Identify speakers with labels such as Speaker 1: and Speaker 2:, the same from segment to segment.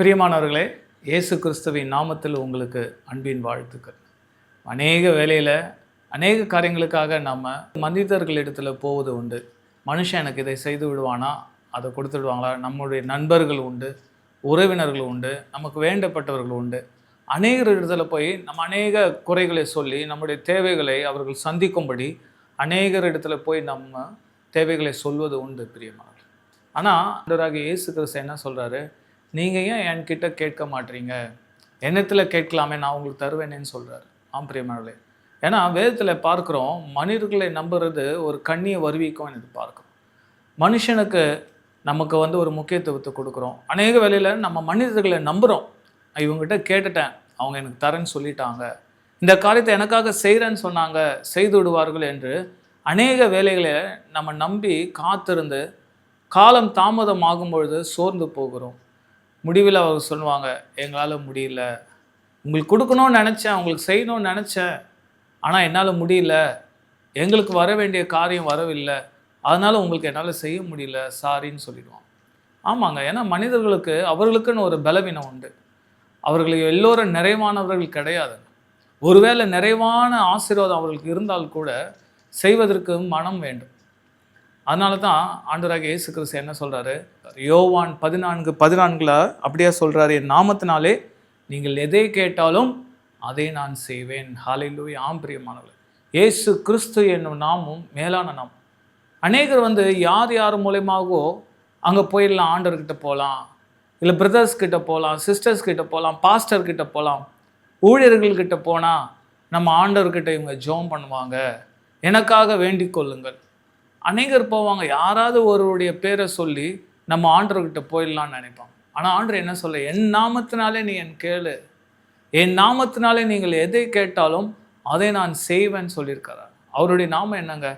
Speaker 1: பிரியமானவர்களே, இயேசு கிறிஸ்துவின் நாமத்தில் உங்களுக்கு அன்பின் வாழ்த்துக்கள். அநேக வேளையில் அநேக காரியங்களுக்காக நம்ம மனிதர்களிடத்தில் போவது உண்டு. மனுஷன் எனக்கு இதை செய்து விடுவானா, அதை கொடுத்துடுவாங்களா? நம்முடைய நண்பர்கள் உண்டு, உறவினர்கள் உண்டு, நமக்கு வேண்டப்பட்டவர்கள் உண்டு. அநேகர் இடத்துல போய் நம்ம அநேக குறைகளை சொல்லி நம்முடைய தேவைகளை அவர்கள் சந்திக்கும்படி அநேகர் இடத்துல போய் நம்ம தேவைகளை சொல்வது உண்டு பிரியமானவர்கள். ஆனால் ஆண்டவராகிய இயேசு கிறிஸ்து என்ன சொல்கிறாரு? நீங்கள் ஏன் என்கிட்ட கேட்க மாட்டீங்க, என்னத்தில் கேட்கலாமே, நான் உங்களுக்கு தருவேனேன்னு சொல்கிறார். பிரியமானவர்களே, ஏன்னா வேதத்தில் பார்க்குறோம், மனிதர்களை நம்புறது ஒரு கண்ணியை வருவிக்கும் என்று பார்க்குறோம். மனுஷனுக்கு நமக்கு ஒரு முக்கியத்துவத்தை கொடுக்குறோம். அநேக வேளையில் நம்ம மனிதர்களை நம்புகிறோம். இவங்ககிட்ட கேட்டுட்டேன், அவங்க எனக்கு தரேன்னு சொல்லிட்டாங்க, இந்த காரியத்தை எனக்காக செய்கிறேன்னு சொன்னாங்க, செய்து விடுவார்கள் என்று அநேக வேலைகளை நம்ம நம்பி காத்திருந்து காலம் தாமதம் ஆகும் பொழுது சோர்ந்து போகிறோம். முடிவில் அவங்க சொல்லுவாங்க, எங்களால் முடியல, உங்களுக்கு கொடுக்கணும்னு நினச்சேன், உங்களுக்கு செய்யணும்னு நினச்சேன், ஆனால் என்னால் முடியல, எங்களுக்கு வர வேண்டிய காரியம் வரவில்லை, அதனால் உங்களுக்கு என்னால் செய்ய முடியல, சாரின்னு சொல்லிடுவாங்க. ஆமாங்க, ஏன்னா மனிதர்களுக்கு அவர்களுக்குன்னு ஒரு பலவீனம் உண்டு. அவர்களுக்கு எல்லோரும் நிறைவானவர்கள் கிடையாது. ஒருவேளை நிறைவான ஆசீர்வாதம் அவர்களுக்கு இருந்தால் கூட செய்வதற்கு மனம் வேண்டும். அதனால தான் ஆண்டவராகிய இயேசு கிறிஸ்து என்ன சொல்கிறாரு? யோவான் 14:14 அப்படியே சொல்கிறாரு, என் நாமத்தினாலே நீங்கள் எதை கேட்டாலும் அதை நான் செய்வேன். ஹல்லேலூயா. பிரியமானவர்களே, இயேசு கிறிஸ்து என்னும் நாமும் மேலான நாமம். அநேகர் யார் யார் மூலமாகவோ அங்கே போயிடலாம், ஆண்டவர்கிட்ட போகலாம், இல்லை பிரதர்ஸ் கிட்ட போகலாம், சிஸ்டர்ஸ் கிட்ட போகலாம், பாஸ்டர் கிட்ட போகலாம், ஊழியர்கள்கிட்ட போனால் நம்ம ஆண்டவர்கிட்ட இவங்க ஜெபம் பண்ணுவாங்க, எனக்காக வேண்டிக் கொள்ளுங்கள். அநேகர் போவாங்க, யாராவது ஒருவருடைய பேரை சொல்லி நம்ம ஆண்டவர்கிட்ட போயிடலான்னு நினைப்பாங்க. ஆனால் ஆண்டவர் என்ன சொல்ல, என் நாமத்தினாலே நீ என் கேளு, என் நாமத்தினாலே நீங்கள் எதை கேட்டாலும் அதை நான் செய்வேன்னு சொல்லியிருக்கிறார். அவருடைய நாமம் என்னங்க?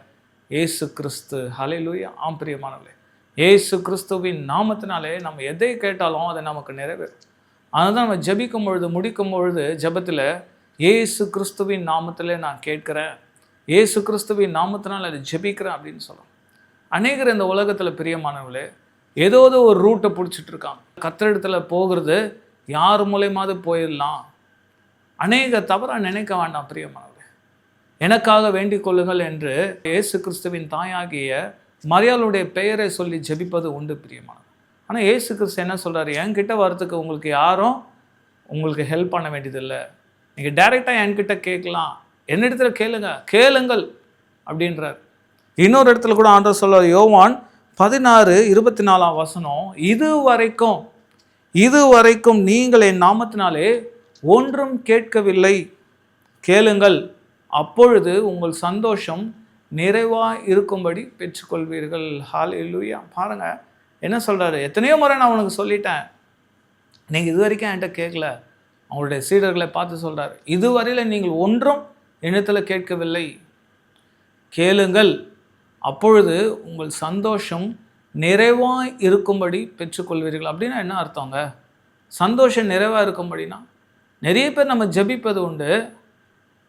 Speaker 1: இயேசு கிறிஸ்து. ஹல்லேலூயா. பிரியமானவர்களே, இயேசு கிறிஸ்துவின் நாமத்தினாலே நம்ம எதை கேட்டாலும் அதை நமக்கு நிறைவேறும். அதனால தான் நம்ம ஜெபிக்கும் பொழுது, முடிக்கும் பொழுது ஜெபத்தில் இயேசு கிறிஸ்துவின் நாமத்திலே நான் கேட்கிறேன், இயேசு கிறிஸ்துவின் நாமத்தினால் அதை ஜெபிக்கிறேன் அப்படின்னு சொல்லலாம். அநேகர் இந்த உலகத்தில் பிரியமானவர்களே ஏதோ ஒரு ரூட்டை பிடிச்சிட்டு இருக்காங்க. கர்த்தரிடத்துல போகிறது யார் மூலயமாவது போயிடலாம். அநேக தவறாக நினைக்க வேண்டாம் பிரியமானவர்களே. எனக்காக வேண்டிக் கொள்ளுங்கள் என்று இயேசு கிறிஸ்துவின் தாயாகிய மரியாளுடைய பெயரை சொல்லி ஜெபிப்பது உண்டு பிரியமானவர். ஆனால் இயேசு கிறிஸ்து என்ன சொல்கிறார்? என்கிட்ட வரத்துக்கு உங்களுக்கு யாரும் உங்களுக்கு ஹெல்ப் பண்ண வேண்டியதில்லை, நீங்கள் டைரெக்டாக என்கிட்ட கேட்கலாம், என்னிடத்துல கேளுங்கள் அப்படின்றார். இன்னொரு இடத்துல கூட ஆண்டவர் சொல்றார், யோவான் 16:24 இதுவரைக்கும் நீங்கள் என் நாமத்தினாலே ஒன்றும் கேட்கவில்லை, கேளுங்கள், அப்பொழுது உங்கள் சந்தோஷம் நிறைவாக இருக்கும்படி பெற்றுக்கொள்வீர்கள். ஹல்லேலூயா. பாருங்க என்ன சொல்றாரு? எத்தனையோ முறை நான் உனக்கு சொல்லிட்டேன், நீங்கள் இது வரைக்கும் என்கிட்ட கேட்கல. அவங்களுடைய சீடர்களை பார்த்து சொல்றாரு, இதுவரையில் நீங்கள் ஒன்றும் என்னிடத்தில் கேட்கவில்லை, கேளுங்கள், அப்பொழுது உங்கள் சந்தோஷம் நிறைவாக இருக்கும்படி பெற்றுக்கொள்வீர்கள். அப்படின்னா என்ன அர்த்தங்க? சந்தோஷம் நிறைவாக இருக்கும்படினா, நிறைய பேர் நம்ம ஜெபிப்பது உண்டு,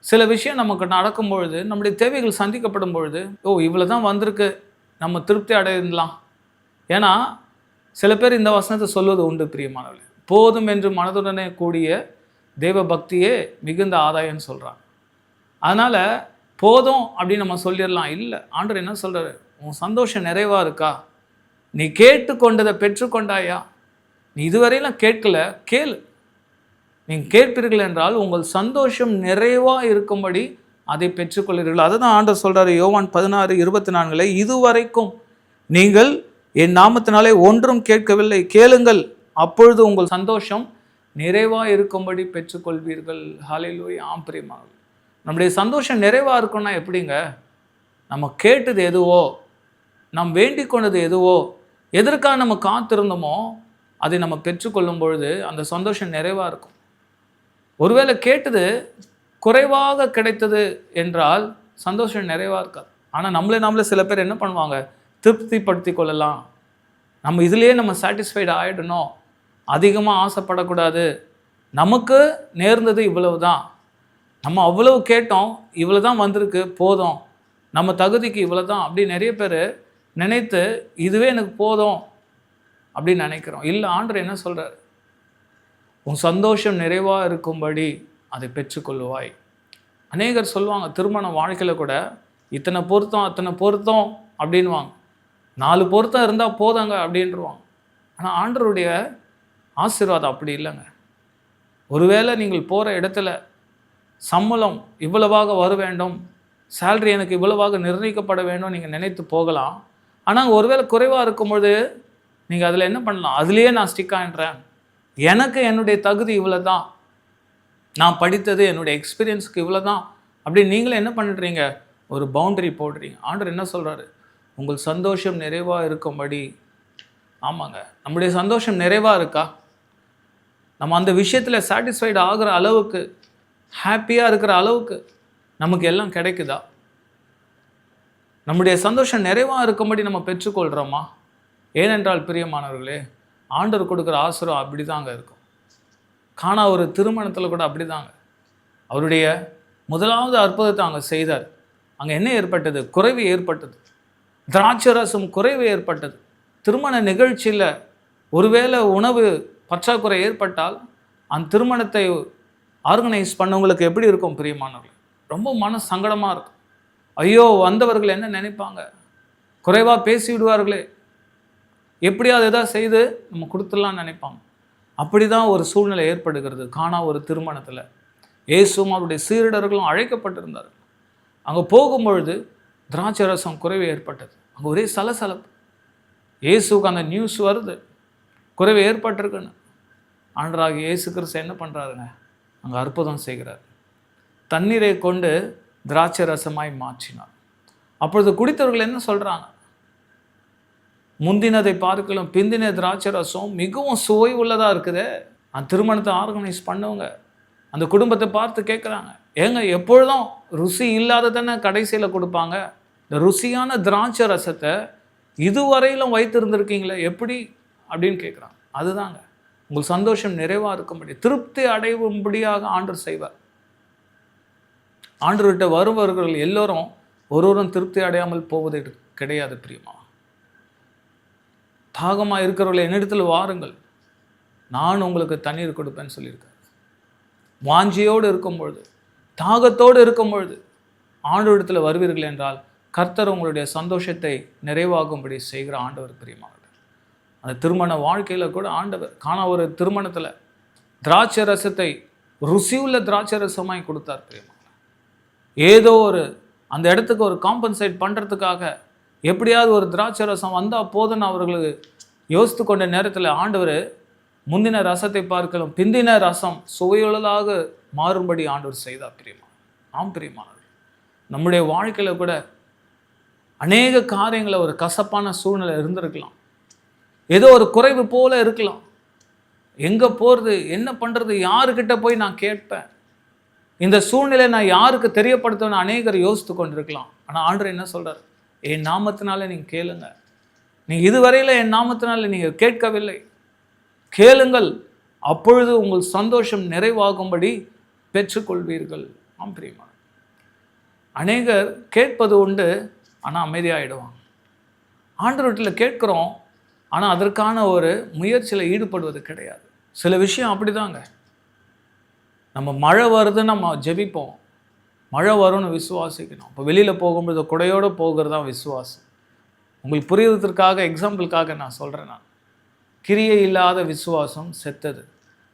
Speaker 1: சில விஷயம் நமக்கு நடக்கும் பொழுது, நம்முடைய தேவைகள் சந்திக்கப்படும் பொழுது, இவ்வளோ தான் வந்திருக்கு, நம்ம திருப்தி அடையலாம். ஏன்னா சில பேர் இந்த வசனத்தை சொல்வது உண்டு பிரியமானவர்களே, போதும் என்று மனதுடனே கூடிய தெய்வ பக்தியே மிகுந்த ஆதாயம்னு சொல்கிறாங்க. அதனால் போதும் அப்படின்னு நம்ம சொல்லிடலாம். இல்லை, ஆண்டவர் என்ன சொல்கிறாரு? உன் சந்தோஷம் நிறைவாக இருக்கா? நீ கேட்டுக்கொண்டதை பெற்றுக்கொண்டாயா? நீ இதுவரையெல்லாம் கேட்கல, கேளு. நீங்கள் கேட்பீர்கள் என்றால் உங்கள் சந்தோஷம் நிறைவாக இருக்கும்படி அதை பெற்றுக்கொள்கிறீர்கள். அதை தான் ஆண்டவர் சொல்கிறார் யோவான் 16:24 இதுவரைக்கும் நீங்கள் என் நாமத்தினாலே ஒன்றும் கேட்கவில்லை, கேளுங்கள், அப்பொழுது உங்கள் சந்தோஷம் நிறைவாக இருக்கும்படி பெற்றுக்கொள்வீர்கள். ஹல்லேலூயா. பிரியமானவர்களே, நம்முடைய சந்தோஷம் நிறைவாக இருக்குன்னா எப்படிங்க? நம்ம கேட்டது எதுவோ, நாம் வேண்டிக் கொண்டது எதுவோ, எதற்காக நம்ம காத்திருந்தோமோ அதை நம்ம பெற்றுக்கொள்ளும் பொழுது அந்த சந்தோஷம் நிறைவாக இருக்கும். ஒருவேளை கேட்டது குறைவாக கிடைத்தது என்றால் சந்தோஷம் நிறைவாக இருக்காது. ஆனால் நம்மளே சில பேர் என்ன பண்ணுவாங்க? திருப்திப்படுத்தி கொள்ளலாம், நம்ம இதுலேயே நம்ம சாட்டிஸ்ஃபைடு ஆகிடணும், அதிகமாக ஆசைப்படக்கூடாது, நமக்கு நேர்ந்தது இவ்வளவு தான், நம்ம அவ்வளவு கேட்டோம், இவ்வளோ தான் வந்திருக்கு, போதும், நம்ம தகுதிக்கு இவ்வளோ தான் அப்படி நிறைய பேர் நினைத்து இதுவே எனக்கு போதும் அப்படின்னு நினைக்கிறோம். இல்லை, ஆண்டவர் என்ன சொல்கிறார்? உன் சந்தோஷம் நிறைவாக இருக்கும்படி அதை பெற்றுக்கொள்வாய். அநேகர் சொல்லுவாங்க, திருமண வாழ்க்கையில் கூட இத்தனை பொருத்தம் அத்தனை பொருத்தம் அப்படின்வாங்க. 4 பொருத்தம் இருந்தால் போதாங்க அப்படின்றவாங்க. ஆனால் ஆண்டவருடைய ஆசீர்வாதம் அப்படி இல்லைங்க. ஒருவேளை நீங்கள் போகிற இடத்துல சம்பளம் இவ்வளவாக வர வேண்டும், சேலரி எனக்கு இவ்வளவாக நிர்ணயிக்கப்பட வேண்டும் நீங்கள் நினைத்து போகலாம். ஆனால் ஒருவேளை குறைவாக இருக்கும்பொழுது நீங்கள் அதில் என்ன பண்ணலாம், அதுலேயே நான் ஸ்டிக் ஆகின்றேன், எனக்கு என்னுடைய தகுதி இவ்வளோ தான், நான் படித்தது என்னுடைய எக்ஸ்பீரியன்ஸுக்கு இவ்வளோ தான் அப்படி நீங்களே என்ன பண்ணுறீங்க, ஒரு பவுண்டரி போடுறீங்க. ஆண்டவர் என்ன சொல்கிறாரு, உங்கள் சந்தோஷம் நிறைவாக இருக்கும்படி. ஆமாங்க, நம்முடைய சந்தோஷம் நிறைவாக இருக்கா? நம்ம அந்த விஷயத்தில் சாட்டிஸ்ஃபைடு ஆகிற அளவுக்கு, ஹாப்பியாக இருக்கிற அளவுக்கு நமக்கு எல்லாம் கிடைக்குதா? நம்முடைய சந்தோஷம் நிறைவாக இருக்கும்படி நம்ம பெற்றுக்கொள்கிறோமா? ஏனென்றால் பிரியமானவர்களே, ஆண்டவர் கொடுக்குற ஆசீர்வாதம் அப்படி தாங்க இருக்கும். காணா ஒரு திருமணத்தில் கூட அப்படி தாங்க. அவருடைய முதலாவது அற்புதத்தை அங்கே செய்தார். அங்கே என்ன ஏற்பட்டது? குறைவு ஏற்பட்டது. திராட்சை ரசம் குறைவு ஏற்பட்டது. திருமண நிகழ்ச்சியில் ஒருவேளை உணவு பற்றாக்குறை ஏற்பட்டால் அந்த திருமணத்தை ஆர்கனைஸ் பண்ணவங்களுக்கு எப்படி இருக்கும் பிரியமானவர்களே? ரொம்ப மன சங்கடமாக இருக்கும். ஐயோ, வந்தவர்கள் என்ன நினைப்பாங்க, குறைவாக பேசி விடுவார்களே, எப்படியாவது எதாவது செய்து நம்ம கொடுத்துடலான்னு நினைப்பாங்க. அப்படி தான் ஒரு சூழ்நிலை ஏற்படுகிறது. காணா ஒரு திருமணத்தில் இயேசுவும் அவருடைய சீடர்களும் அழைக்கப்பட்டிருந்தார்கள். அங்கே போகும்பொழுது திராட்சை ரசம் குறைவு ஏற்பட்டது. அங்கே ஒரே சலசலப்பு. இயேசுக்கு அந்த நியூஸ் வருது, குறைவு ஏற்பட்டிருக்குன்னு. ஆண்டவராகிய இயேசு கிறிஸ்து என்ன பண்ணுறாருங்க, அங்கே அற்புதம் செய்கிறார். தண்ணீரை கொண்டு திராட்சை ரசமாய் மாற்றினார். அப்பொழுது குடித்தவர்கள் என்ன சொல்கிறாங்க, முந்தினதை பார்க்கலாம் பிந்தின திராட்சை ரசம் மிகவும் சுவை உள்ளதாக இருக்குது. அந்த திருமணத்தை ஆர்கனைஸ் பண்ணவங்க அந்த குடும்பத்தை பார்த்து கேட்குறாங்க, ஏங்க எப்பொழுதும் ருசி இல்லாததானே கடைசியில் கொடுப்பாங்க, இந்த ருசியான திராட்சை ரசத்தை இதுவரையிலும் வைத்திருந்திருக்கீங்களே எப்படி அப்படின்னு கேட்குறாங்க. அதுதாங்க உங்கள் சந்தோஷம் நிறைவாக இருக்கும்படி, திருப்தி அடையும்படியாக ஆண்டவர் செய்வார். ஆண்டவர்கிட்ட வருபவர்கள் எல்லோரும் ஒருவரும் திருப்தி அடையாமல் போவது கிடையாது பிரியமா. தாகமாக இருக்கிறவர்கள் என்னிடத்தில் வாருங்கள், நான் உங்களுக்கு தண்ணீர் கொடுப்பேன்னு சொல்லியிருக்காரு. வாஞ்சியோடு இருக்கும்பொழுது, தாகத்தோடு இருக்கும்பொழுது ஆண்டவரிடத்தில் வருவீர்கள் என்றால் கர்த்தர் உங்களுடைய சந்தோஷத்தை நிறைவாகும்படி செய்கிற ஆண்டவர் பிரியமானவர். அந்த திருமண வாழ்க்கையில் கூட ஆண்டவர் காணா ஒரு திருமணத்தில் திராட்சை ரசத்தை ருசியுள்ள திராட்சை ரசமாய் கொடுத்தார் பிரியமானவர். ஏதோ ஒரு அந்த இடத்துக்கு ஒரு காம்பன்சேட் பண்ணுறதுக்காக எப்படியாவது ஒரு திராட்சை ரசம் வந்தால் போதுன்னு அவர்களுக்கு யோசித்து கொண்ட நேரத்தில் ஆண்டவர் முந்தின ரசத்தை பார்க்கலாம் பிந்தின ரசம் சுவையுள்ளதாக மாறும்படி ஆண்டவர் செய்தார் பிரியமா. ஆம் பிரியமானவர், நம்முடைய வாழ்க்கையில் கூட அநேக காரியங்களை ஒரு கசப்பான சூழ்நிலை இருந்திருக்கலாம், ஏதோ ஒரு குறைவு போல இருக்கலாம். எங்கே போகிறது, என்ன பண்ணுறது, யாருக்கிட்ட போய் நான் கேட்பேன், இந்த சூழ்நிலை நான் யாருக்கு தெரியப்படுத்தணும்னு அநேகர் யோசித்து கொண்டிருக்கலாம். ஆனால் ஆண்டவர் என்ன சொல்கிறார், என் நாமத்தினால நீங்கள் கேளுங்க. நீங்கள் இதுவரையில் என் நாமத்தினால நீங்கள் கேட்கவில்லை, கேளுங்கள், அப்பொழுது உங்கள் சந்தோஷம் நிறைவாகும்படி பெற்றுக்கொள்வீர்கள். ஆம் பிரியமா, அநேகர் கேட்பது உண்டு ஆனால் அமைதியாகிடுவாங்க. ஆண்டவர்கிட்ட கேட்குறோம் ஆனால் அதற்கான ஒரு முயற்சியில் ஈடுபடுவது கிடையாது. சில விஷயம் அப்படிதாங்க. நம்ம மழை வருதுன்னு நம்ம ஜெபிப்போம், மழை வரும்னு விசுவாசிக்கணும். இப்போ வெளியில் போகும்போது குடையோடு போகிறது தான் விசுவாசம். உங்களுக்கு புரியுறதுக்காக எக்ஸாம்பிளுக்காக நான் சொல்கிறேன். நான் கிரியை இல்லாத விசுவாசம் செத்தது.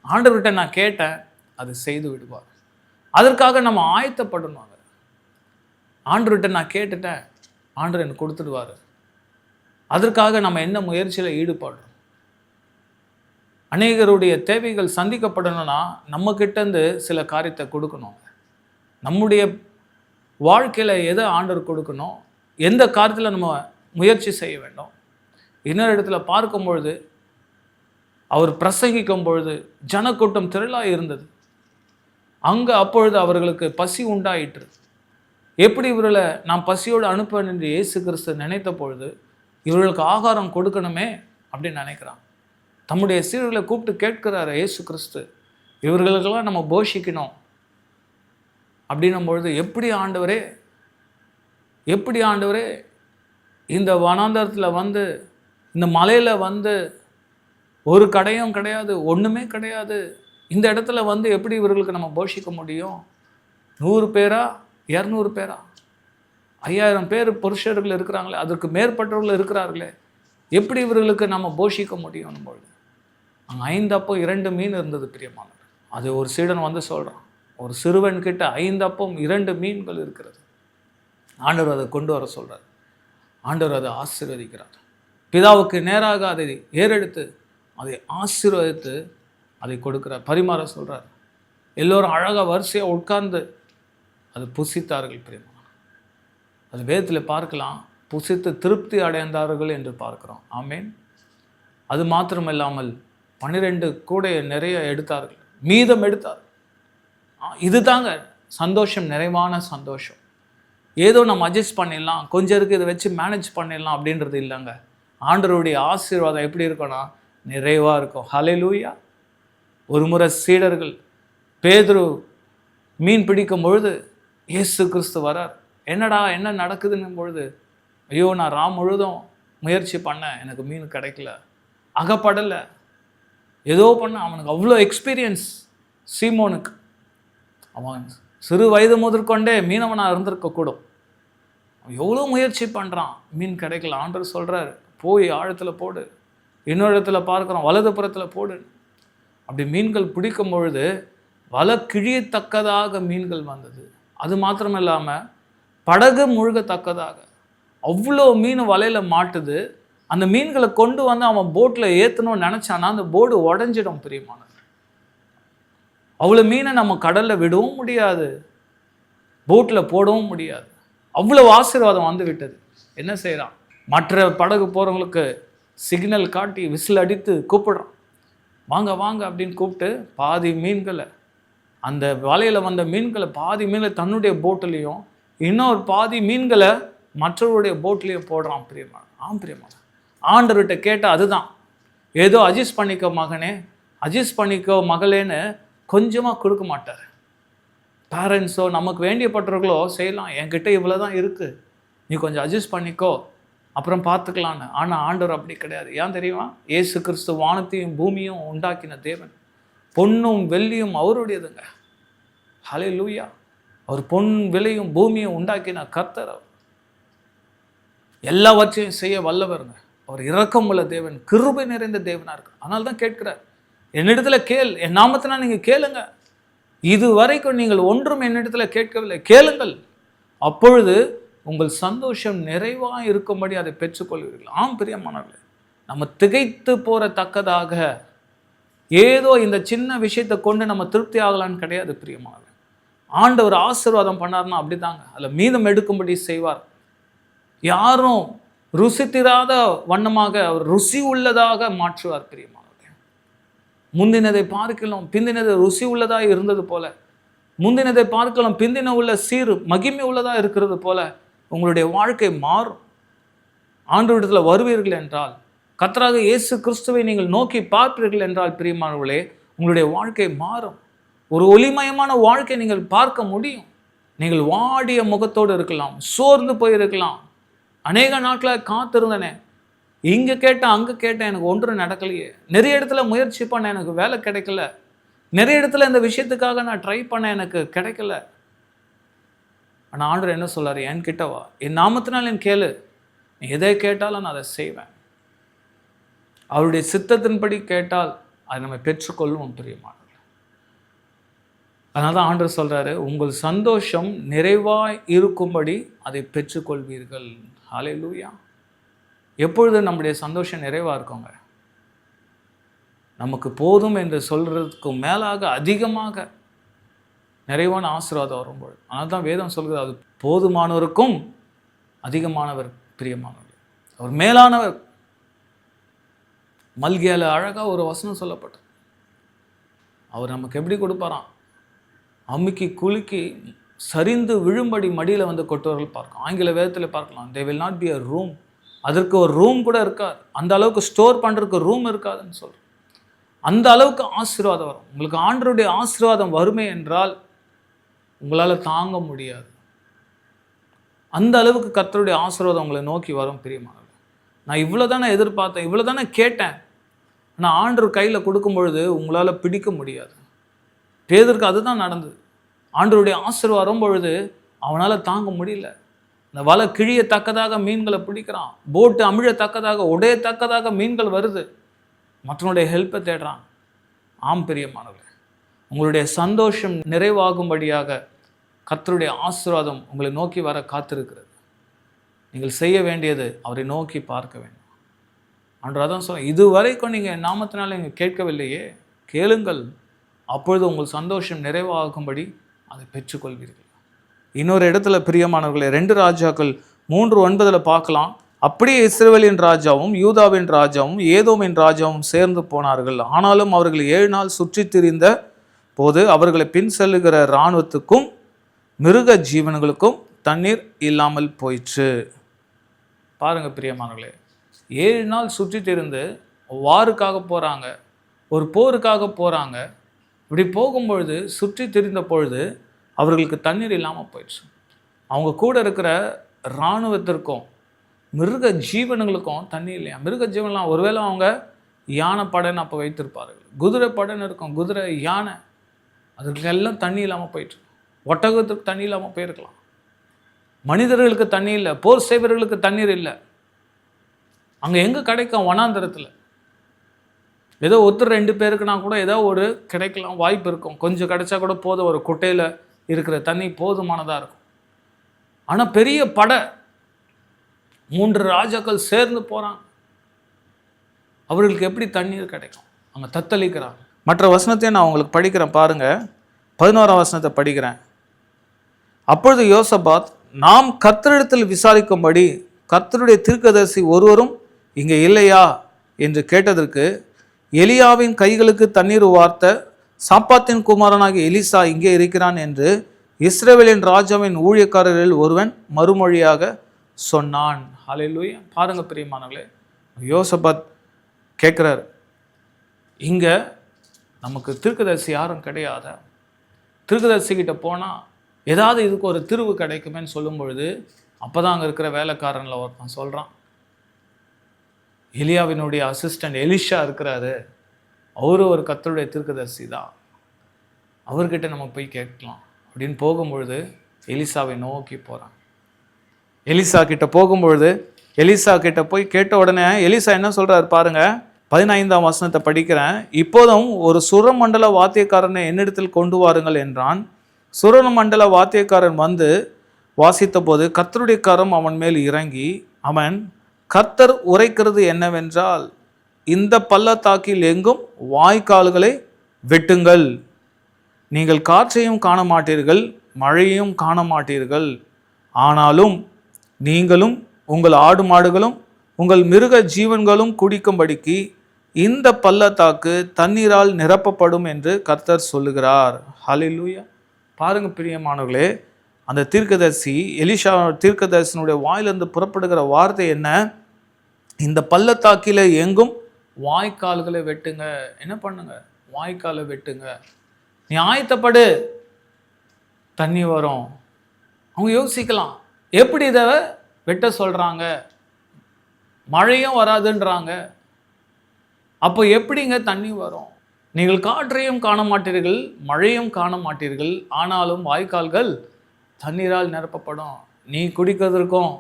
Speaker 1: ஆண்டவர்கிட்ட நான் கேட்டேன், அது செய்து விடுவார். அதற்காக நம்ம ஆயத்தப்படணும். ஆண்டவர்கிட்ட நான் கேட்டுட்டேன், ஆண்டவர் எனக்கு கொடுத்துடுவார். அதற்காக நம்ம என்ன முயற்சியில் ஈடுபடுறோம்? அநேகருடைய தேவைகள் சந்திக்கப்படணும்னா நம்மக்கிட்டேருந்து சில காரியத்தை கொடுக்கணும். நம்முடைய வாழ்க்கையில் எதை ஆண்டவர் கொடுக்கணும், எந்த காரியத்தில் நம்ம முயற்சி செய்ய வேண்டும். இன்னொரு இடத்துல பார்க்கும்பொழுது அவர் பிரசங்கிக்கும் பொழுது ஜனக்கூட்டம் திரளாக இருந்தது. அங்கே அப்பொழுது அவர்களுக்கு பசி உண்டாயிற்று. எப்படி இவர்களை நான் பசியோடு அனுப்புவேன் என்று இயேசு கிறிஸ்து நினைத்த பொழுது இவர்களுக்கு ஆகாரம் கொடுக்கணுமே அப்படின்னு நினைக்கிறான். தம்முடைய சீடர்களை கூப்பிட்டு கேட்கிறார் இயேசு கிறிஸ்து, இவர்களுக்கெல்லாம் நம்ம போஷிக்கணும் அப்படின்னும் பொழுது எப்படி ஆண்டவரே இந்த வனாந்தரத்தில் வந்து இந்த மலையில் வந்து ஒரு கடையும் கிடையாது, ஒன்றுமே கிடையாது, இந்த இடத்துல வந்து எப்படி இவர்களுக்கு நம்ம போஷிக்க முடியும்? 100 பேரா 200 பேரா 5000 பேர் புருஷர்கள் இருக்கிறாங்களே, அதற்கு மேற்பட்டவர்கள் இருக்கிறார்களே, எப்படி இவர்களுக்கு நம்ம போஷிக்க முடியும்? பொழுது அங்கே 5 அப்பம் 2 மீன் இருந்தது பிரியமானவர். அது ஒரு சீடன் வந்து சொல்கிறான், ஒரு சிறுவன் கிட்ட 5 அப்பம் 2 மீன்கள் இருக்கிறது. ஆண்டவர் அதை கொண்டு வர சொல்கிறார். ஆண்டவர் அதை ஆசீர்வதிக்கிறார். பிதாவுக்கு நேராக அதை ஏறெடுத்து அதை ஆசீர்வதித்து அதை கொடுக்கிறார், பரிமாற சொல்கிறார். எல்லோரும் அழகாக வரிசையாக உட்கார்ந்து அது புசித்தார்கள் பிரியமான. அது வேதத்தில் பார்க்கலாம், புசித்து திருப்தி அடைந்தார்கள் என்று பார்க்கிறோம். ஆமேன். அது மாத்திரமில்லாமல் 12 கூடை நிறைய எடுத்தார்கள், மீதம் எடுத்தார்கள். இது தாங்க சந்தோஷம், நிறைவான சந்தோஷம். ஏதோ நம்ம அட்ஜஸ்ட் பண்ணிடலாம், கொஞ்சம் இருக்குது இதை வச்சு மேனேஜ் பண்ணிடலாம் அப்படின்றது இல்லைங்க. ஆண்டவருடைய ஆசீர்வாதம் எப்படி இருக்கும்னா நிறைவாக இருக்கும். ஹல்லேலூயா. ஒரு முறை சீடர்கள் பேதுரு மீன் பிடிக்கும் பொழுது இயேசு கிறிஸ்து வரார். என்னடா என்ன நடக்குதுன்னும் பொழுது, ஐயோ நான் ராம் முழுதும் முயற்சி பண்ணேன், எனக்கு மீன் கிடைக்கல, அகப்படலை, ஏதோ பண்ண. அவனுக்கு அவ்வளோ எக்ஸ்பீரியன்ஸ் சீமோனுக்கு. அவன் சிறு வயது முதற்கொண்டே மீனவனாக இருந்திருக்கக்கூடும். அவன் எவ்வளோ முயற்சி பண்ணுறான், மீன் கிடைக்கல. ஆண்டவர் சொல்கிறார், போய் ஆழத்தில் போடு. இன்னொரு இடத்துல பார்க்குறோம், வலது புறத்தில் போடு. அப்படி மீன்கள் பிடிக்கும் பொழுது வலை கிழியத்தக்கதாக மீன்கள் வந்தது. அது மாத்திரம் இல்லாமல் படகு முழுகத்தக்கதாக அவ்வளோ மீன் வலையில் மாட்டுது. அந்த மீன்களை கொண்டு வந்து அவன் போட்டில் ஏற்றணும்னு நினச்சானா அந்த போர்டு உடஞ்சிடும் பிரியமானது. அவ்வளோ மீனை நம்ம கடலில் விடவும் முடியாது, போட்டில் போடவும் முடியாது. அவ்வளோ ஆசீர்வாதம் வந்து விட்டது. என்ன செய்கிறான், மற்ற படகு போகிறவங்களுக்கு சிக்னல் காட்டி விசில் அடித்து கூப்பிடுறான், வாங்க வாங்க அப்படின்னு கூப்பிட்டு பாதி மீன்களை, அந்த வலையில் வந்த மீன்களை பாதி மீன்களை தன்னுடைய போட்டிலையும் இன்னொரு பாதி மீன்களை மற்றவருடைய போட்லேயும் போடுறான் பிரியமான. பிரியமான ஆண்டவர்கிட்ட கேட்டால் அதுதான், ஏதோ அட்ஜஸ்ட் பண்ணிக்கோ மகனே, அட்ஜஸ்ட் பண்ணிக்கோ மகளேன்னு கொஞ்சமாக கொடுக்க மாட்டார். பேரண்ட்ஸோ நமக்கு வேண்டியப்பட்டவர்களோ செய்யலாம், என்கிட்ட இவ்வளோ தான் இருக்குது, நீ கொஞ்சம் அட்ஜஸ்ட் பண்ணிக்கோ அப்புறம் பார்த்துக்கலான்னு. ஆனால் ஆண்டவர் அப்படி கிடையாது. ஏன் தெரியுமா? இயேசு கிறிஸ்து வானத்தையும் பூமியும் உண்டாக்கின தேவன், பொன்னும் வெள்ளியும் அவருடையதுங்க. ஹல்லேலூயா. அவர் பொன் வெள்ளியும் பூமியும் உண்டாக்கின கர்த்தர். அவர் எல்லாவற்றையும் செய்ய வல்லவருங்க. அவர் இரக்கமுள்ள தேவன், கிருபை நிறைந்த தேவனாக இருக்கு. அதனால தான் கேட்கிறார், என்னிடத்துல கேள், என் நாமத்தினால் நீங்கள் கேளுங்க. இது வரைக்கும் நீங்கள் ஒன்றும் என்னிடத்தில் கேட்கவில்லை, கேளுங்கள், அப்பொழுது உங்கள் சந்தோஷம் நிறைவாக இருக்கும்படி அதை பெற்றுக்கொள்வீர்கள். பிரியமானவர்களே, நம்ம திகைத்து போகிறத்தக்கதாக ஏதோ இந்த சின்ன விஷயத்தை கொண்டு நம்ம திருப்தி ஆகலான்னு கிடையாது பிரியமானவர்களே. ஆண்டவர் ஆசீர்வாதம் பண்ணார்னா அப்படி தாங்க, அதில் மீதம் எடுக்கும்படி செய்வார். யாரும் ருசித்திராத வண்ணமாக அவர் ருசி உள்ளதாக மாற்றுவார் பிரியமானவர்களே. முந்தினதை பார்க்கலாம் பிந்தினதை ருசி உள்ளதாக இருந்தது போல, முந்தினதை பார்க்கலாம் பிந்தின உள்ள சீர் மகிமை உள்ளதாக இருக்கிறது போல உங்களுடைய வாழ்க்கை மாறும். ஆண்டவரிடத்தில் வருவீர்கள் என்றால், கர்த்தராக இயேசு கிறிஸ்துவை நீங்கள் நோக்கி பார்ப்பீர்கள் என்றால் பிரியமானவர்களே, உங்களுடைய வாழ்க்கை மாறும். ஒரு ஒளிமயமான வாழ்க்கை நீங்கள் பார்க்க முடியும். நீங்கள் வாடிய முகத்தோடு இருக்கலாம், சோர்ந்து போயிருக்கலாம், அநேக நாட்களாக காத்திருந்தனே, இங்கே கேட்டேன் அங்கே கேட்டேன் எனக்கு ஒன்றும் நடக்கலையே, நிறைய இடத்துல முயற்சி பண்ண எனக்கு வேலை கிடைக்கல, நிறைய இடத்துல இந்த விஷயத்துக்காக நான் ட்ரை பண்ண எனக்கு கிடைக்கல. ஆனால் ஆண்டவர் என்ன சொல்றார், என்கிட்ட வா, என் நாமத்தினால் என் கேளு, நீ எதை கேட்டாலும் நான் அதை செய்வேன். அவருடைய சித்தத்தின்படி கேட்டால் அதை நம்ம பெற்றுக்கொள்வோம் பிரியமானவர்களே. அதனால தான் ஆண்டவர் சொல்றாரு, உங்கள் சந்தோஷம் நிறைவாய் இருக்கும்படி அதை பெற்றுக்கொள்வீர்கள். ஹல்லேலூயா. எப்பொழுது நம்முடைய சந்தோஷம் நிறைவாக இருக்குங்க, நமக்கு போதும் என்று சொல்கிறதுக்கு மேலாக அதிகமாக நிறைவான ஆசீர்வாதம் வரும்போது. அதனால தான் வேதம் சொல்கிறது, அது போதுமானவருக்கும் அதிகமானவர் பிரியமானவர், அவர் மேலானவர். மல்கியால அழகாக ஒரு வசனம் சொல்லப்பட்டது, அவர் நமக்கு எப்படி கொடுப்பாராம், அமுக்கி குலுக்கி சரிந்து விழும்படி மடியில் வந்து கொட்டுவர்கள் பார்க்கலாம். ஆங்கில வேதத்தில் பார்க்கலாம், they will not be a room, அதற்கு ஒரு ரூம் கூட இருக்காது, அந்த அளவுக்கு ஸ்டோர் பண்ணுறதுக்கு ரூம் இருக்காதுன்னு சொல்கிறேன். அந்த அளவுக்கு ஆசீர்வாதம் வரும் உங்களுக்கு. ஆண்டவருடைய ஆசீர்வாதம் வறுமை என்றால் உங்களால் தாங்க முடியாது. அந்த அளவுக்கு கர்த்தருடைய ஆசீர்வாதம் உங்களை நோக்கி வரும் பிரியமானவர்களே. நான் இவ்வளோ தானே எதிர்பார்த்தேன், இவ்வளோ தானே கேட்டேன், ஆனால் ஆண்டவர் கையில் கொடுக்கும் பொழுது உங்களால் பிடிக்க முடியாது. பேதுருக்கு அதுதான் நடந்தது. ஆண்டவருடைய ஆசீர்வாதம் வரும்பொழுது அவனால் தாங்க முடியல. இந்த வலை கிழியத்தக்கதாக மீன்களை பிடிக்கிறான், போட்டு அமிழத்தக்கதாக உடையத்தக்கதாக மீன்கள் வருது, மற்றவனுடைய ஹெல்ப்பை தேடுறான். ஆம் பிரியமானவர்களே, உங்களுடைய சந்தோஷம் நிறைவாகும்படியாக கர்த்தருடைய ஆசீர்வாதம் உங்களை நோக்கி வர காத்திருக்கிறது. நீங்கள் செய்ய வேண்டியது அவரை நோக்கி பார்க்க வேண்டும். ஆண்டவர் அதான் சொல்ல, இதுவரைக்கும் நீங்கள் என் நாமத்தினால நீங்கள் கேட்கவில்லையே, கேளுங்கள், அப்பொழுது உங்கள் சந்தோஷம் நிறைவாகும்படி அதை பெற்றுக்கொள்வீர்கள். இன்னொரு இடத்துல பிரியமானவர்களே, 2 ராஜாக்கள் 3:9 பார்க்கலாம். அப்படியே இஸ்ரவேலின் ராஜாவும் யூதாவின் ராஜாவும் ஏதோமின் ராஜாவும் சேர்ந்து போனார்கள். ஆனாலும் அவர்கள் 7 நாள் சுற்றி திரிந்த போது அவர்களை பின் செல்லுகிற இராணுவத்துக்கும் மிருக ஜீவன்களுக்கும் தண்ணீர் இல்லாமல் போயிற்று. பாருங்க பிரியமானவர்களே, 7 நாள் சுற்றி திரிந்து வாருக்காக போகிறாங்க, ஒரு போருக்காக போகிறாங்க. இப்படி போகும்பொழுது சுற்றி திரிந்த பொழுது அவர்களுக்கு தண்ணீர் இல்லாமல் போயிடுச்சு. அவங்க கூட இருக்கிற இராணுவத்திற்கும் மிருக ஜீவனுங்களுக்கும் தண்ணி இல்லையா. மிருக ஜீவன்லாம் ஒருவேளை அவங்க யானை படைன்னு அப்போ வைத்திருப்பார்கள், குதிரை படைன்னு இருக்கும், குதிரை யானை, அதுக்கு எல்லாம் தண்ணி இல்லாமல் போயிட்டு, ஒட்டகத்துக்கு தண்ணி இல்லாமல் போயிருக்கலாம். மனிதர்களுக்கு தண்ணி இல்லை, போர் செய்வர்களுக்கு தண்ணீர் இல்லை. அங்கே எங்கே கிடைக்கும்? வனாந்தரத்தில். ஏதோ ஒருத்தர் 2 பேருக்குனா கூட ஏதோ ஒரு கிடைக்கலாம், வாய்ப்பு இருக்கும். கொஞ்சம் கிடைச்சா கூட போதும், ஒரு குட்டையில் இருக்கிற தண்ணி போதுமானதாக இருக்கும். ஆனால் பெரிய படை 3 ராஜாக்கள் சேர்ந்து போகிறாங்க, அவர்களுக்கு எப்படி தண்ணீர் கிடைக்கும்? அவங்க தத்தளிக்கிறாங்க. மற்ற வசனத்தையும் நான் உங்களுக்கு படிக்கிறேன் பாருங்க. 11ஆம் வசனத்தை படிக்கிறேன். அப்பொழுது யோசபாத், நாம் கர்த்தரிடத்தில் விசாரிக்கும்படி கர்த்தருடைய தீர்க்கதரிசி ஒருவரும் இங்கே இல்லையா என்று கேட்டதற்கு, எலியாவின் கைகளுக்கு தண்ணீர் வார்த்த சாப்பாத்தின் குமாரனாகிய எலிசா இங்கே இருக்கிறான் என்று இஸ்ரவேலின் ராஜாவின் ஊழியக்காரர்களில் ஒருவன் மறுமொழியாக சொன்னான். ஹல்லேலூயா. பாருங்க பிரியமானவர்களே, யோசபாத் கேட்குறார், இங்கே நமக்கு தீர்க்கதரிசி யாரும் கிடையாத, தீர்க்கதரிசிக்கிட்ட போனால் ஏதாவது இதுக்கு ஒரு தீர்வு கிடைக்குமேன்னு சொல்லும் பொழுது அப்போ தான் அங்கே இருக்கிற வேலைக்காரனில் ஒருத்தன் சொல்கிறான், எலியாவினுடைய அசிஸ்டன்ட் எலிஷா இருக்கிறாரு, அவரு ஒரு கர்த்தருடைய தீர்க்கதரிசி தான், அவர்கிட்ட நம்ம போய் கேட்கலாம் அப்படின்னு போகும்பொழுது எலிசாவை நோக்கி போகிறான். எலிசா கிட்ட போகும்பொழுது எலிசா கிட்ட போய் கேட்ட உடனே எலிசா என்ன சொல்கிறார் பாருங்க. 15ஆம் வசனத்தை படிக்கிறேன். இப்போதும் ஒரு சுரமண்டல வாத்தியக்காரனை என்னிடத்தில் கொண்டு வாருங்கள் என்றான். சுரமண்டல வாத்தியக்காரன் வந்து வாசித்த போது கர்த்தருடைய கரம் அவன் மேல் இறங்கி, அவன், கர்த்தர் உரைக்கிறது என்னவென்றால், இந்த பள்ளத்தாக்கில் எங்கும் வாய்க்கால்களை வெட்டுங்கள், நீங்கள் காற்றையும் காண மாட்டீர்கள், மழையையும் காண மாட்டீர்கள், ஆனாலும் நீங்களும் உங்கள் ஆடு மாடுகளும் உங்கள் மிருக ஜீவன்களும் குடிக்கும்படிக்கு இந்த பள்ளத்தாக்கு தண்ணீரால் நிரப்பப்படும் என்று கர்த்தர் சொல்லுகிறார். ஹல்லேலூயா. பாருங்க பிரியமானவர்களே, அந்த தீர்க்கதரிசி எலிஷா தீர்க்கதரிசனுடைய வாயிலிருந்து புறப்படுகிற வார்த்தை என்ன? இந்த பள்ளத்தாக்கில எங்கும் வாய்க்கால்களை வெட்டுங்க. என்ன பண்ணுங்க? வாய்க்காலை வெட்டுங்க, நீ ஆயத்தப்படு, தண்ணி வரும். அவங்க யோசிக்கலாம், எப்படி இதை வெட்ட சொல்கிறாங்க, மழையும் வராதுன்றாங்க, அப்போ எப்படிங்க தண்ணி வரும்? நீங்கள் காற்றையும் காண மாட்டீர்கள், மழையும் காண மாட்டீர்கள், ஆனாலும் வாய்க்கால்கள் தண்ணீரால் நிரப்பப்படும். நீ குடிக்கிறதற்கும்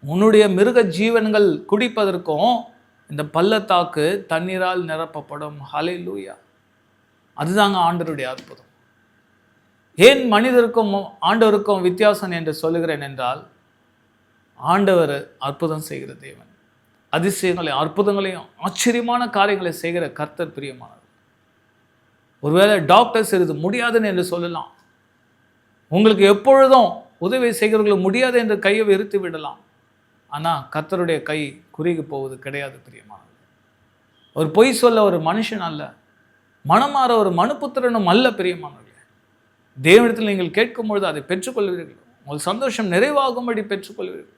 Speaker 1: உன்னுடைய மிருக ஜீவன்கள் குடிப்பதற்கும் இந்த பள்ளத்தாக்கு தண்ணீரால் நிரப்பப்படும். ஹல்லேலூயா. அதுதாங்க ஆண்டவருடைய அற்புதம். ஏன் மனிதருக்கும் ஆண்டவருக்கும் வித்தியாசம் என்று சொல்லுகிறேன் என்றால், ஆண்டவர் அற்புதம் செய்கிற தேவன், அதிசயங்களையும் அற்புதங்களையும் ஆச்சரியமான காரியங்களை செய்கிற கர்த்தர் பிரியமானவர். ஒருவேளை டாக்டர்ஸ் இது முடியாதுன்னு என்று சொல்லலாம், உங்களுக்கு எப்பொழுதும் உதவி செய்கிறவர்களுக்கு முடியாது என்று கையை வெறுத்து விடலாம். ஆனால் கர்த்தருடைய கை குறுகி போவது கிடையாது பிரியமானவர். ஒரு பொய் சொல்ல ஒரு மனுஷன் அல்ல, மனமாற ஒரு மனுபுத்திரனும் அல்ல பிரியமானவர்களே. தேவனிடத்தில் நீங்கள் கேட்கும் பொழுது அதை பெற்றுக்கொள்வீர்கள், உங்கள் சந்தோஷம் நிறைவாகும்படி பெற்றுக்கொள்வீர்கள்,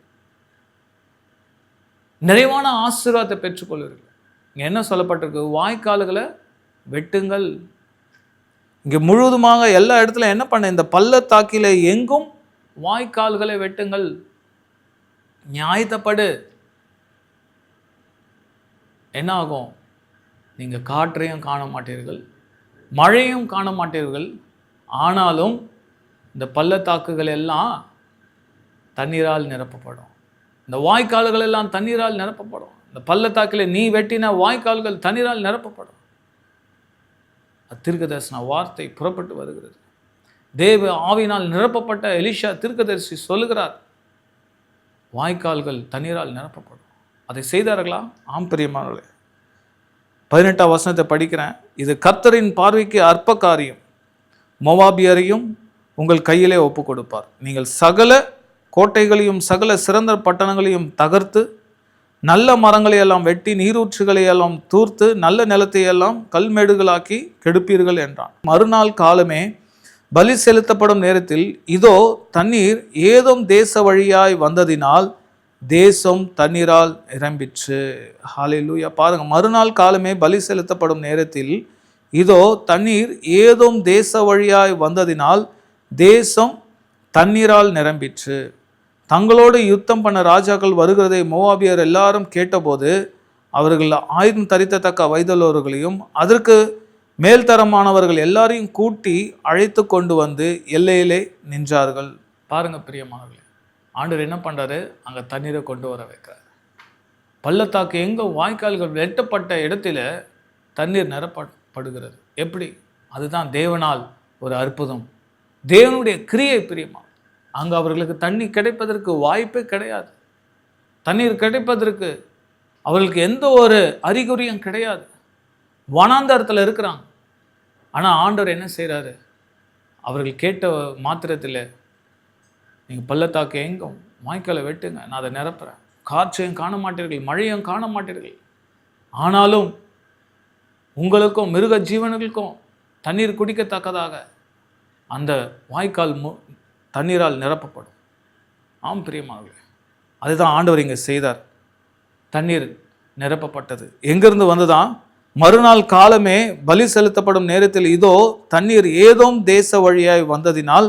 Speaker 1: நிறைவான ஆசீர்வாதத்தை பெற்றுக்கொள்வீர்கள். இங்கே என்ன சொல்லப்பட்டிருக்கு? வாய்க்கால்களை வெட்டுங்கள். இங்கே முழுவதுமாக எல்லா இடத்துல என்ன பண்ண, இந்த பள்ளத்தாக்கில எங்கும் வாய்க்கால்களை வெட்டுங்கள், நியாயத்தப்படு. என்ன ஆகும்? நீங்கள் காற்றையும் காண மாட்டீர்கள், மழையும் காண மாட்டீர்கள், ஆனாலும் இந்த பள்ளத்தாக்குகள் எல்லாம் தண்ணீரால் நிரப்பப்படும். இந்த வாய்க்கால்கள் எல்லாம் தண்ணீரால் நிரப்பப்படும். இந்த பள்ளத்தாக்கில் நீ வெட்டின வாய்க்கால்கள் தண்ணீரால் நிரப்பப்படும். தீர்க்கதரிசன வார்த்தை புறப்பட்டு வருகிறது. தேவ ஆவியினால் நிரப்பப்பட்ட எலிஷா தீர்க்கதரிசி சொல்லுகிறார், வாய்க்கால்கள் தண்ணீரால் நிரப்பப்படும். அதை செய்தார்களா? ஆம் பிரியமானவர்களே. 18ஆம் வசனத்தை படிக்கிறேன். இது கர்த்தரின் பார்வைக்கு அற்ப காரியம், மோவாபியரையும் உங்கள் கையிலே ஒப்பு கொடுப்பார். நீங்கள் சகல கோட்டைகளையும் சகல சிறந்த பட்டணங்களையும் தகர்த்து நல்ல மரங்களை எல்லாம் வெட்டி நீரூற்றுகளை எல்லாம் தூர்த்து நல்ல நிலத்தை எல்லாம் கல்மேடுகளாக்கி கெடுப்பீர்கள் என்றான். மறுநாள் காலமே பலி செலுத்தப்படும் நேரத்தில் இதோ தண்ணீர் ஏதோம் தேச வழியாய் வந்ததினால் தேசம் தண்ணீரால் நிரம்பிற்று. ஹல்லேலூயா. பாருங்க, மறுநாள் காலமே பலி செலுத்தப்படும் நேரத்தில் இதோ தண்ணீர் ஏதோம் தேச வழியாய் வந்ததினால் தேசம் தண்ணீரால் நிரம்பிற்று. தங்களோடு யுத்தம் பண்ண ராஜாக்கள் வருகிறதை மோவாபியர் எல்லாரும் கேட்டபோது அவர்கள் ஆயுதம் தரித்தத்தக்க வயதுள்ளவர்களையும் அதற்கு மேல்தரமானவர்கள் எல்லாரையும் கூட்டி அழைத்து கொண்டு வந்து எல்லையிலே நின்றார்கள். பாருங்க பிரியமானவர்களே, ஆண்டவர் என்ன பண்றாரு? அங்கே தண்ணீரை கொண்டு வர வைக்கிறார். பள்ளத்தாக்கு எங்கே வாய்க்கால்கள் வெட்டப்பட்ட இடத்துல தண்ணீர் நிரப்பப்படுகிறது. எப்படி? அதுதான் தேவனால் ஒரு அற்புதம், தேவனுடைய கிரியை பிரியமா. அங்கே அவர்களுக்கு தண்ணி கிடைப்பதற்கு வாய்ப்பே கிடையாது. தண்ணீர் கிடைப்பதற்கு அவர்களுக்கு எந்த ஒரு அறிகுறியும் கிடையாது. வனாந்தரத்தில் இருக்கிறாங்க. ஆனால் ஆண்டவர் என்ன செய்கிறாரு? அவர்கள் கேட்ட மாத்திரத்தில், நீங்கள் பள்ளத்தாக்கு எங்கும் வாய்க்காலை வெட்டுங்க, நான் அதை நிரப்புறேன். காற்றையும் காண மாட்டீர்கள், மழையும் காண மாட்டீர்கள். ஆனாலும் உங்களுக்கும் மிருக ஜீவனுக்கும் தண்ணீர் குடிக்கத்தக்கதாக அந்த வாய்க்கால் தண்ணீரால் நிரப்பப்படும். ஆம் பிரியமானவர்களே, அதுதான் ஆண்டவர் இங்கே செய்தார். தண்ணீர் நிரப்பப்பட்டது. எங்கிருந்து வந்ததான்? மறுநாள் காலமே பலி செலுத்தப்படும் நேரத்தில் இதோ தண்ணீர் ஏதோம் தேச வழியாய் வந்ததினால்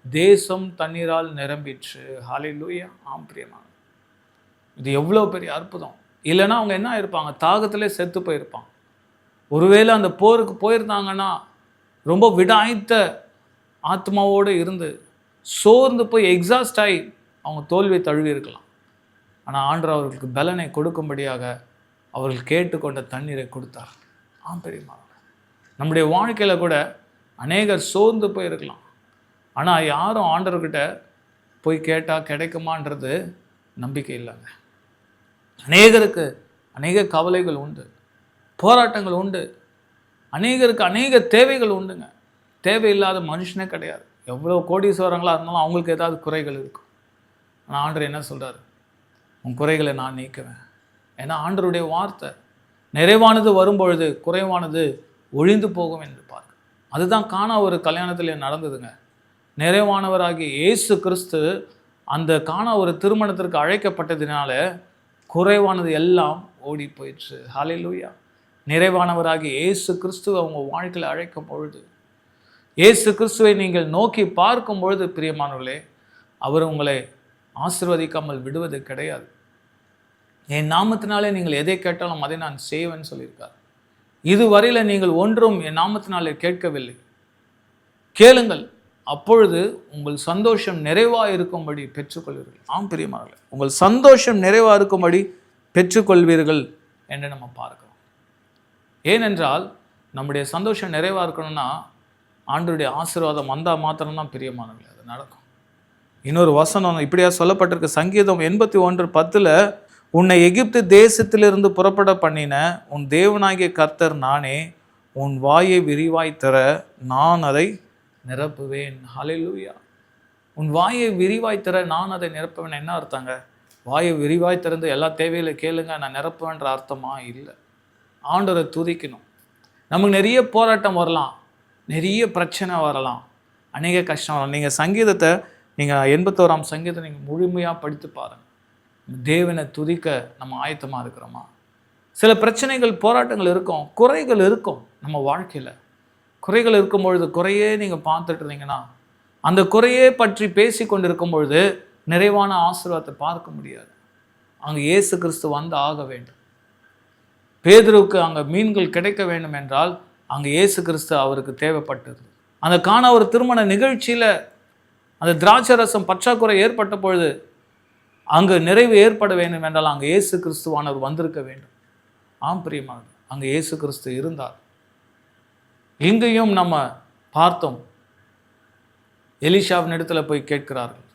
Speaker 1: தேசம் தண்ணீரால் நிரம்பிற்று. ஹல்லேலூயா. ஆம் பிரியமானவர்களே, இது எவ்வளோ பெரிய அற்புதம். இல்லைன்னா அவங்க என்ன இருப்பாங்க? தாகத்திலே செத்து போயிருப்பாங்க. ஒருவேளை அந்த போருக்கு போயிருந்தாங்கன்னா ரொம்ப விடாய்த்த ஆத்மாவோடு இருந்து சோர்ந்து போய் எக்ஸாஸ்ட் ஆகி அவங்க தோல்வியை தழுவி இருக்கலாம். ஆனால் ஆண்டவர் அவர்களுக்கு பலனை கொடுக்கும்படியாக அவர்கள் கேட்டுக்கொண்ட தண்ணீரை கொடுத்தார். ஆம் பெரியமா, நம்முடைய வாழ்க்கையில் கூட அநேகர் சோர்ந்து போயிருக்கலாம். ஆனால் யாரும் ஆண்டவர்கிட்ட போய் கேட்டால் கிடைக்குமான்றது நம்பிக்கை இல்லைங்க. அநேகருக்கு அநேக கவலைகள் உண்டு, போராட்டங்கள் உண்டு, அநேகருக்கு அநேக தேவைகள் உண்டுங்க. தேவையில்லாத மனுஷனே கிடையாது. எவ்வளோ கோடீஸ்வரங்களாக இருந்தாலும் அவங்களுக்கு ஏதாவது குறைகள் இருக்கும். ஆனால் ஆண்டவர் என்ன சொல்கிறார்? உன் குறைகளை நான் நீக்குவேன். ஏன்னா ஆண்டவருடைய வார்த்தை நிறைவானது வரும்பொழுது குறைவானது ஒழிந்து போகும் என்று பாருங்க. அதுதான் கானா ஒரு கல்யாணத்தில் நடந்ததுங்க. நிறைவானவராகிய இயேசு கிறிஸ்து அந்த கானா ஒரு திருமணத்திற்கு அழைக்கப்பட்டதினால குறைவானது எல்லாம் ஓடி போயிடுச்சு. ஹல்லேலூயா. நிறைவானவராகிய இயேசு கிறிஸ்து அவங்க வாழ்க்கையில் அழைக்கும் பொழுது, இயேசு கிறிஸ்துவை நீங்கள் நோக்கி பார்க்கும் பொழுது பிரியமானவர்களே, அவர் உங்களை ஆசீர்வதிக்காமல் விடுவது கிடையாது. என் நாமத்தினாலே நீங்கள் எதை கேட்டாலும் அதை நான் செய்வேன்னு சொல்லியிருக்கார். இதுவரையில் நீங்கள் ஒன்றும் என் நாமத்தினாலே கேட்கவில்லை, கேளுங்கள், அப்பொழுது உங்கள் சந்தோஷம் நிறைவாக இருக்கும்படி பெற்றுக்கொள்வீர்கள். ஆம் பிரியமானவர்களே, உங்கள் சந்தோஷம் நிறைவாக இருக்கும்படி பெற்றுக்கொள்வீர்கள் என்று நம்ம பார்க்கிறோம். ஏனென்றால் நம்முடைய சந்தோஷம் நிறைவாக இருக்கணும்னா ஆண்டவருடைய ஆசீர்வாதம் வந்தால் மாத்திரம்தான் பிரியமானவர்களே அது நடக்கும். இன்னொரு வசனம் இப்படியா சொல்லப்பட்டிருக்கு. சங்கீதம் 81:10, உன்னை எகிப்து தேசத்திலிருந்து புறப்பட பண்ணின உன் தேவனாகிய கர்த்தர் நானே, உன் வாயை விரிவாய் தர நான் அதை நிரப்புவேன். ஹல்லேலூயா. உன் வாயை விரிவாய் தர நான் அதை நிரப்புவேன். என்ன அர்த்தங்க? வாயை விரிவாய் திறந்து எல்லா தேவையில கேளுங்க நான் நிரப்புவேன்ற அர்த்தமா? இல்லை. ஆண்டவரை துதிக்கணும். நமக்கு நிறைய போராட்டம் வரலாம், நிறைய பிரச்சனை வரலாம், அநேக கஷ்டம் வரலாம். நீங்கள் சங்கீதத்தை நீங்கள் 81ஆம் சங்கீதத்தை நீங்கள் முழுமையாக படித்து பாருங்கள். தேவனை துதிக்க நம்ம ஆயத்தமாக இருக்கிறோமா? சில பிரச்சனைகள் போராட்டங்கள் இருக்கும், குறைகள் இருக்கும். நம்ம வாழ்க்கையில் குறைகள் இருக்கும் பொழுது குறையே நீங்கள் பார்த்துட்டு இருந்தீங்கன்னா அந்த குறையே பற்றி பேசி கொண்டு இருக்கும் பொழுது நிறைவான ஆசீர்வாதத்தை பார்க்க முடியாது. அங்கே இயேசு கிறிஸ்து வந்து ஆக வேண்டும். பேதுருவுக்கு அங்கே மீன்கள் கிடைக்க வேண்டும் என்றால் அங்கே இயேசு கிறிஸ்து அவருக்கு தேவைப்பட்டது. அந்த காணா ஒரு திருமண நிகழ்ச்சியில் அந்த திராட்சை ரசம் பற்றாக்குறை ஏற்பட்ட பொழுது அங்கு நிறைவு ஏற்பட வேண்டும் என்றால் அங்கே இயேசு கிறிஸ்துவானவர் வந்திருக்க வேண்டும். ஆம் பிரியமானது, அங்கே இயேசு கிறிஸ்து இருந்தார். இங்கேயும் நம்ம பார்த்தோம், எலிஷாவின் இடத்துல போய் கேட்கிறார்கள்,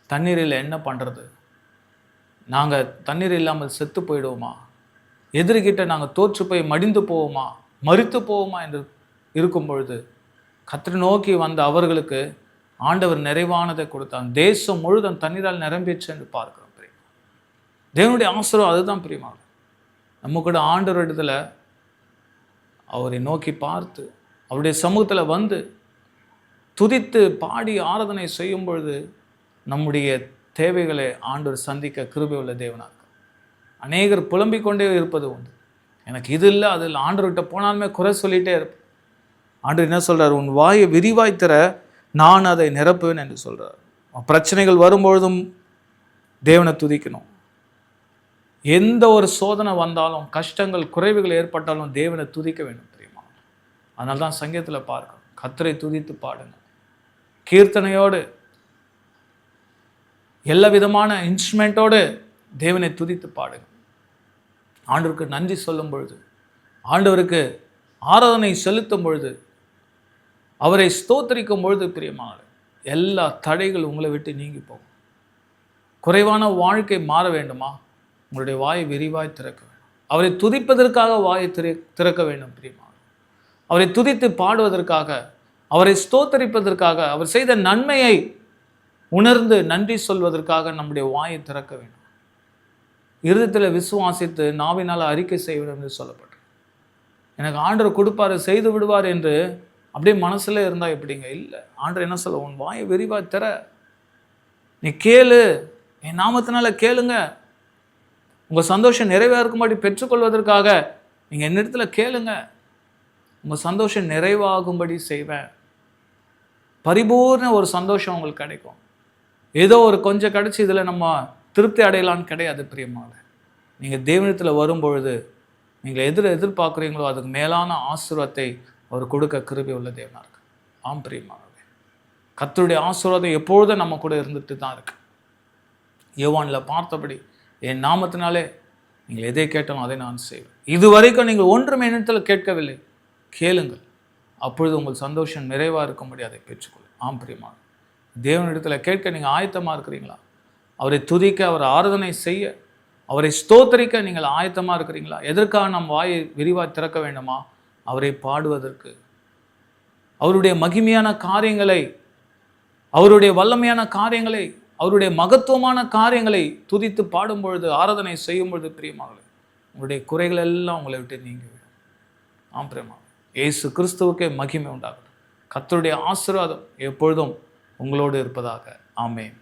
Speaker 1: தண்ணீரில் என்ன பண்ணுறது, நாங்கள் தண்ணீர் இல்லாமல் செத்து போயிடுவோமா, எதிரிகிட்ட நாங்கள் தோற்று போய் மடிந்து போவோமா, மரித்து போவோமா என்று இருக்கும் பொழுது கர்த்தரை நோக்கி வந்த அவர்களுக்கு ஆண்டவர் நிறைவானதை கொடுத்தார். தேசம் முழுதும் தண்ணீரால் நிரம்பிச்சு என்று பார்க்கிறோம். பிரியமா, தேவனுடைய ஆசீர்வாதம் அதுதான் பிரியமா. நம்ம கூட ஆண்டவர் இடத்துல அவரை நோக்கி பார்த்து அவருடைய சமூகத்தில் வந்து துதித்து பாடி ஆராதனை செய்யும் பொழுது நம்முடைய தேவைகளை ஆண்டவர் சந்திக்க கிருபை உள்ள தேவனாக இருக்கார். அநேகர் புலம்பிக் கொண்டே இருப்பது உண்டு, எனக்கு இது இல்லை அது இல்லை, ஆண்டவர்கிட்ட போனாலுமே குறை சொல்லிகிட்டே இருப்பேன். ஆண்டவர் என்ன சொல்கிறார், உன் வாயை விரிவாய் தர நான் அதை நிரப்புவேன் என்று சொல்கிறார். பிரச்சனைகள் வரும்பொழுதும் தேவனை துதிக்கணும். எந்த ஒரு சோதனை வந்தாலும், கஷ்டங்கள் குறைவுகள் ஏற்பட்டாலும் தேவனை துதிக்க வேண்டும் தெரியுமா. அதனால தான் சங்கீதத்தில் பார்க்கணும், கர்த்தரை துதித்து பாடுங்க, கீர்த்தனையோடு எல்லா விதமான இன்ஸ்ட்ருமெண்ட்டோடு தேவனை துதித்து பாடுங்க. ஆண்டவருக்கு நன்றி சொல்லும் பொழுது, ஆண்டவருக்கு ஆராதனை செலுத்தும் பொழுது, அவரை ஸ்தோத்திரிக்கும் பொழுது பிரியமான எல்லா தடைகள் உங்களை விட்டு நீங்கி போகும். குறைவான வாழ்க்கை மாற வேண்டுமா, உங்களுடைய வாயை விரிவாய் திறக்க வேண்டும். அவரை துதிப்பதற்காக வாயை திறக்க வேண்டும் பிரியமான. அவரை துதித்து பாடுவதற்காக, அவரை ஸ்தோத்தரிப்பதற்காக, அவர் செய்த நன்மையை உணர்ந்து நன்றி சொல்வதற்காக நம்முடைய வாயை திறக்க வேண்டும். இருதயத்தில் விசுவாசித்து நாவினால் அறிக்கை செய்ய வேண்டும் என்று சொல்லப்பட்டு, எனக்கு ஆண்டவர் கொடுப்பாரு செய்து விடுவார் என்று அப்படியே மனசில் இருந்தால் எப்படிங்க? இல்லை, ஆண்டவர் என்ன சொல்ல, உன் வாயை விரிவாக திற, நீ கேளு, என் நாமத்தினால கேளுங்க, உங்கள் சந்தோஷம் நிறைவேறுக்கும்படி பெற்றுக்கொள்வதற்காக நீங்கள் என்னிடத்துல கேளுங்க, உங்கள் சந்தோஷம் நிறைவாகும்படி செய்வேன். பரிபூர்ண ஒரு சந்தோஷம் உங்களுக்கு கிடைக்கும். ஏதோ ஒரு கொஞ்சம் கிடச்சி இதில் நம்ம திருப்தி அடையலான்னு கிடையாது பிரியமாக. நீங்கள் தேவனிடத்தில் வரும்பொழுது நீங்கள் எதிர்பார்க்குறீங்களோ அதுக்கு மேலான ஆசீர்வாதத்தை அவர் கொடுக்க கிருபை உள்ள தேவனாக இருக்கு. ஆம் பிரியமானவர்களே, கர்த்தருடைய ஆசீர்வாதம் எப்பொழுதும் நம்ம கூட இருந்துட்டு தான் இருக்கு. யோவானில் பார்த்தபடி, என் நாமத்தினாலே நீங்கள் எதை கேட்டாலும் அதை நான் செய்வேன். இதுவரைக்கும் நீங்கள் ஒன்றும் என்னிடத்தில் கேட்கவில்லை, கேளுங்கள், அப்பொழுது உங்கள் சந்தோஷம் நிறைவாக இருக்கும்படி அதை பெற்றுக்கொள்ளும். ஆம் பிரியமாக, தேவனிடத்தில் கேட்க நீங்கள் ஆயத்தமாக இருக்கிறீங்களா? அவரை துதிக்க, அவரை ஆராதனை செய்ய, அவரை ஸ்தோத்தரிக்க நீங்கள் ஆயத்தமாக இருக்கிறீங்களா? எதற்காக நம் வாயை விரிவாக திறக்க வேண்டுமா? அவரை பாடுவதற்கு, அவருடைய மகிமையான காரியங்களை, அவருடைய வல்லமையான காரியங்களை, அவருடைய மகத்துவமான காரியங்களை துதித்து பாடும் பொழுது, ஆராதனை செய்யும் பொழுது பிரியமானவர்களே, உங்களுடைய குறைகள் எல்லாம் உங்களை விட்டு நீங்கிவிடும். ஆம் பிரியமாக, இயேசு கிறிஸ்துவுக்கே மகிமை உண்டாகட்டும். கர்த்தருடைய ஆசீர்வாதம் எப்பொழுதும் உங்களோடு இருப்பதாக. ஆமென்.